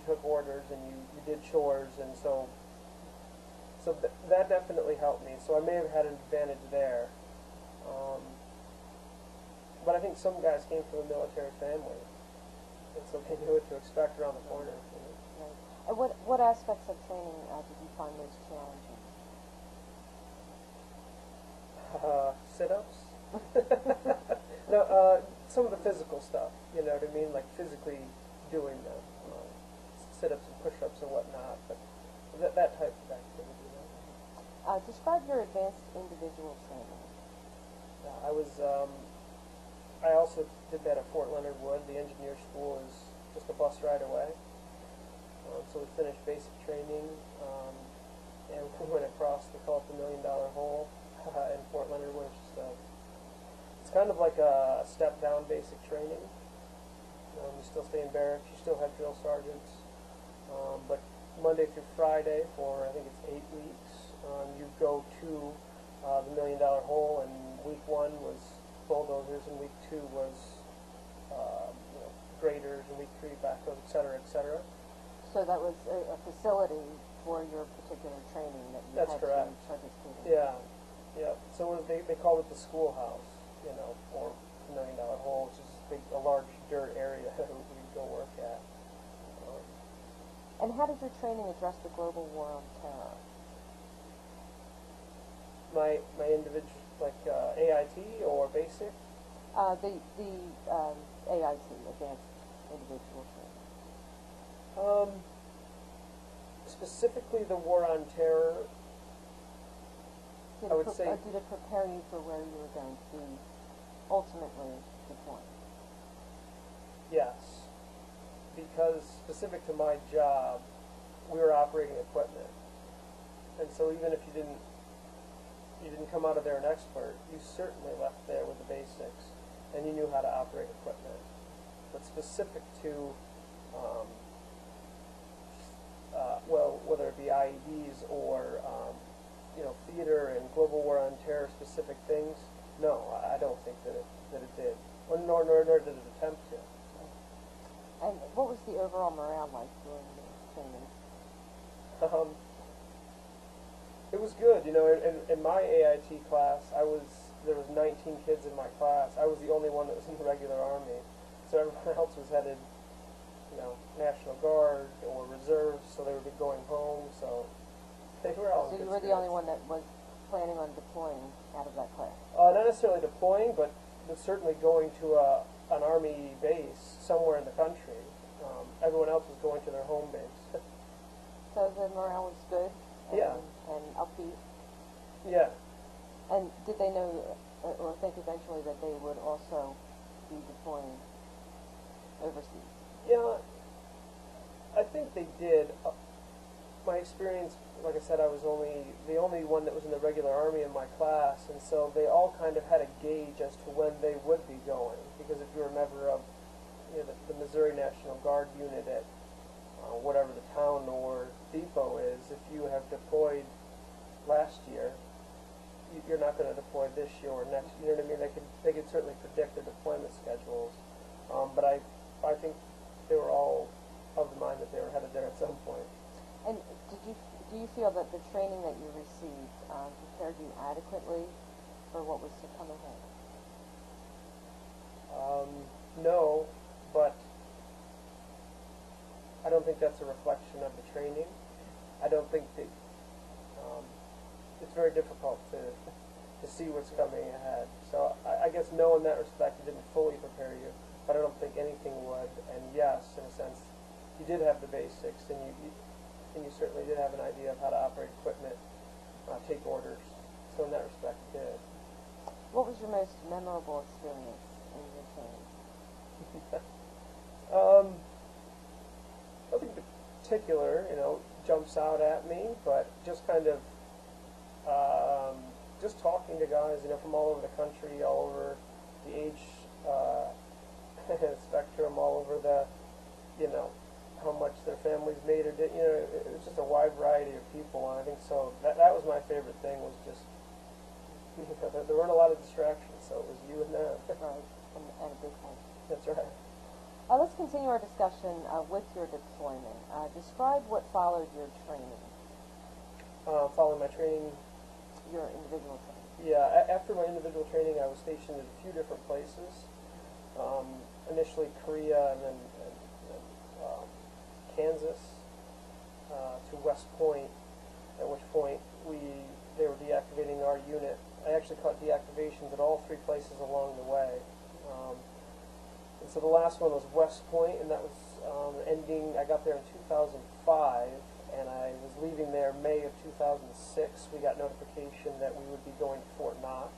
took orders and you did chores, and so that definitely helped me. So I may have had an advantage there. But I think some guys came from a military family, and so they knew what to expect around the corner. Right. And what aspects of training did you find most challenging? Sit-ups. No, some of the physical stuff. You know what I mean, like physically doing them, sit-ups and push-ups and whatnot. But that type of activity. Describe your advanced individual training. I also did that at Fort Leonard Wood. The engineer school is just a bus ride away. So we finished basic training, and we went across, they call it the $1 Million Hole in Fort Leonard Wood. It's kind of like a step-down basic training. You still stay in barracks, you still have drill sergeants, but Monday through Friday for, I think it's 8 weeks, you go to the $1 Million Hole, and week 1 was bulldozers, and week 2 was graders, and week 3 backhoes, etc., etc. So that was a facility for your particular training that you That's had correct. to participate in. Yeah, yeah. So they call it the schoolhouse, or the $1 Million Hole, which is a large dirt area that we go work at. And how did your training address the global war on terror? My individual, like AIT or basic? The AIT, Advanced Individual Training. Specifically the war on terror, I would say... Did it prepare you for where you were going to be ultimately deployed? Yes. Because specific to my job, we were operating equipment. And so even if you didn't come out of there an expert, you certainly left there with the basics, and you knew how to operate equipment. But specific to, well, whether it be IEDs or, theater and global war on terror specific things, no, I don't think that it did, nor did it attempt to. And what was the overall morale like during the training? It was good, in my AIT class, there was 19 kids in my class. I was the only one that was in the regular Army. So everyone else was headed, National Guard or reserves, so they would be going home, so they were all So you were the only one that was planning on deploying out of that class? Not necessarily deploying, but certainly going to an Army base somewhere in the country. Everyone else was going to their home base. So the morale was good? Yeah. And upbeat? Yeah. And did they know or think eventually that they would also be deploying overseas? Yeah, I think they did. My experience, like I said, I was the only one that was in the regular Army in my class, and so they all kind of had a gauge as to when they would be going. Because if you're a member of the Missouri National Guard unit at whatever the town or depot is, if you have deployed last year, you're not going to deploy this year or next. You know what I mean? They could certainly predict their deployment schedules, but I think they were all of the mind that they were headed there at some point. And do you feel that the training that you received prepared you adequately for what was to come ahead? No, but I don't think that's a reflection of the training. I don't think that it's very difficult to see what's coming ahead. So I guess no, in that respect, it didn't fully prepare you, but I don't think anything would. And yes, in a sense, you did have the basics, and you certainly did have an idea of how to operate equipment, take orders. So in that respect, it did. What was your most memorable experience in your training? Nothing particular, jumps out at me, but just kind of just talking to guys, from all over the country, all over the age spectrum, all over the, how much their families made or did. It was just a wide variety of people, and I think so. That was my favorite thing, was just there weren't a lot of distractions, so it was you and them. Right, and a big home. That's right. Let's continue our discussion with your deployment. Describe what followed your training. Following my training, Your individual training. yeah, after my individual training, I was stationed at a few different places. Initially Korea, and then Kansas, to West Point, at which point they were deactivating our unit. I actually caught deactivations at all 3 places along the way. And so the last one was West Point, and that was ending, I got there in 2005, and I was leaving there May of 2006. We got notification that we would be going to Fort Knox.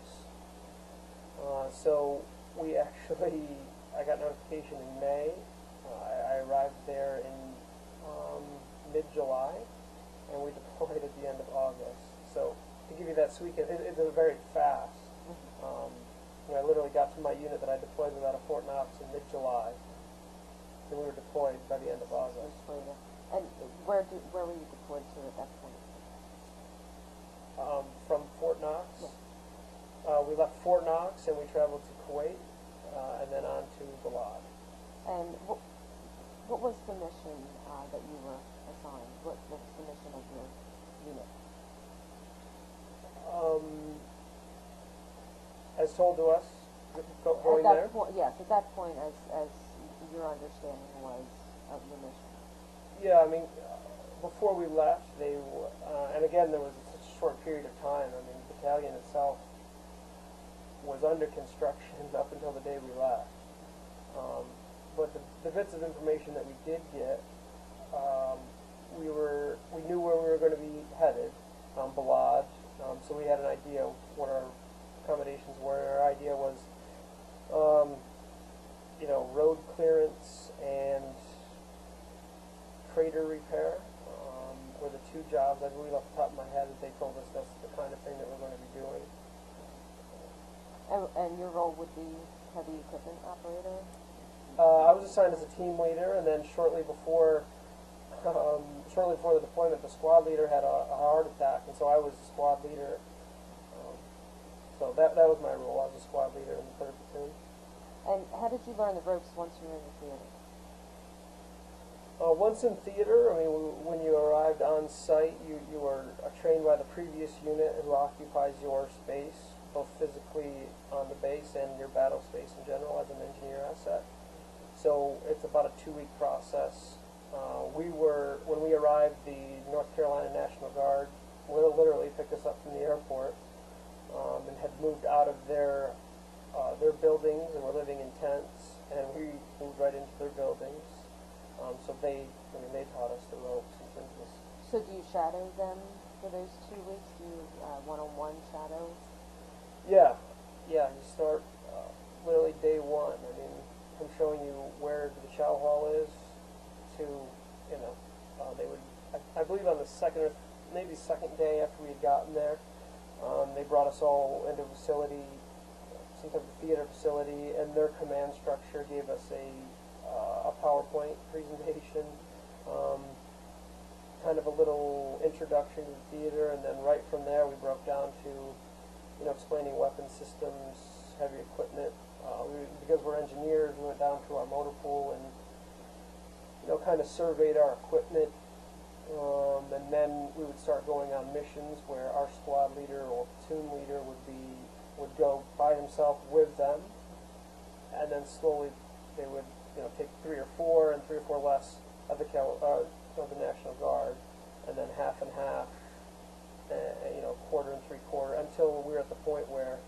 So I got notification in May. I arrived there in mid-July, and we deployed at the end of August. So to give you that sweet, it's very fast. I literally got to my unit that I deployed without a Fort Knox in mid-July, and we were deployed by the end of August. And where were you deployed to at that point? From Fort Knox, yes. We left Fort Knox and we traveled to Kuwait, and then on to Balad. And what was the mission that you were assigned? What was the mission of your unit? As told to us, going at there? that point, yes, at that point, as your understanding was of your mission. Yeah, I mean, before we left, and again, there was such a short period of time. I mean, the battalion itself was under construction up until the day we left. But the bits of information that we did get, we knew where we were going to be headed, Balad. So we had an idea of what our accommodations were. Our idea was, road clearance and crater repair were the 2 jobs. I believe off the top of my head that they told us that's the kind of thing that we're going to be doing. And your role would be heavy equipment operator? I was assigned as a team leader, and then shortly before the deployment, the squad leader had a heart attack, and so I was the squad leader. So that was my role. I was a squad leader in the 3rd platoon. And how did you learn the ropes once you were in the theater? Once in theater, I mean, when you arrived on site, you were trained by the previous unit who occupies your space, both physically on the base and your battle space in general as an engineer asset. So it's about a 2-week process. When we arrived, the North Carolina National Guard literally picked us up from the airport and had moved out of their buildings and were living in tents, and we moved right into their buildings. So they taught us the ropes and things. So do you shadow them for those 2 weeks? Do you one-on-one shadow? Yeah. You start literally day 1. I mean, from showing you where the chow hall is to, they would, I believe on the second or maybe second day after we had gotten there, they brought us all into a facility, some type of theater facility, and their command structure gave us a PowerPoint presentation, kind of a little introduction to the theater, and then right from there we broke down to, explaining weapon systems, heavy equipment. Because we're engineers, we went down to our motor pool and, kind of surveyed our equipment, and then we would start going on missions where our squad leader or platoon leader would go by himself with them, and then slowly they would take 3 or 4 and 3 or 4 less of the National Guard, and then half and half, quarter and 3/4, until we were at the point where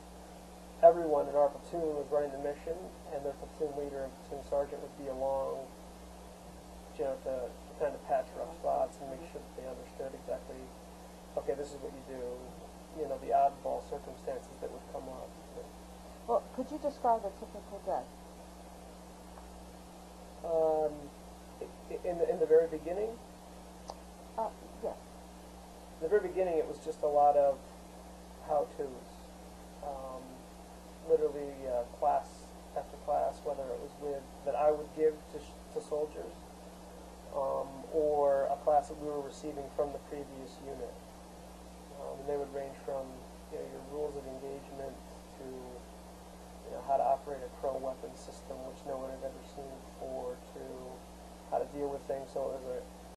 everyone in our platoon was running the mission, and their platoon leader and platoon sergeant would be along, to kind of patch rough spots and make sure that they understood exactly, okay, this is what you do, the oddball circumstances that would come up. Well, could you describe a typical day? In the very beginning? Yes. In the very beginning, it was just a lot of how-tos. Literally, class after class, whether it was that I would give to soldiers, or a class that we were receiving from the previous unit. And they would range from your rules of engagement to how to operate a pro weapon system, which no one had ever seen before, to how to deal with things. So it was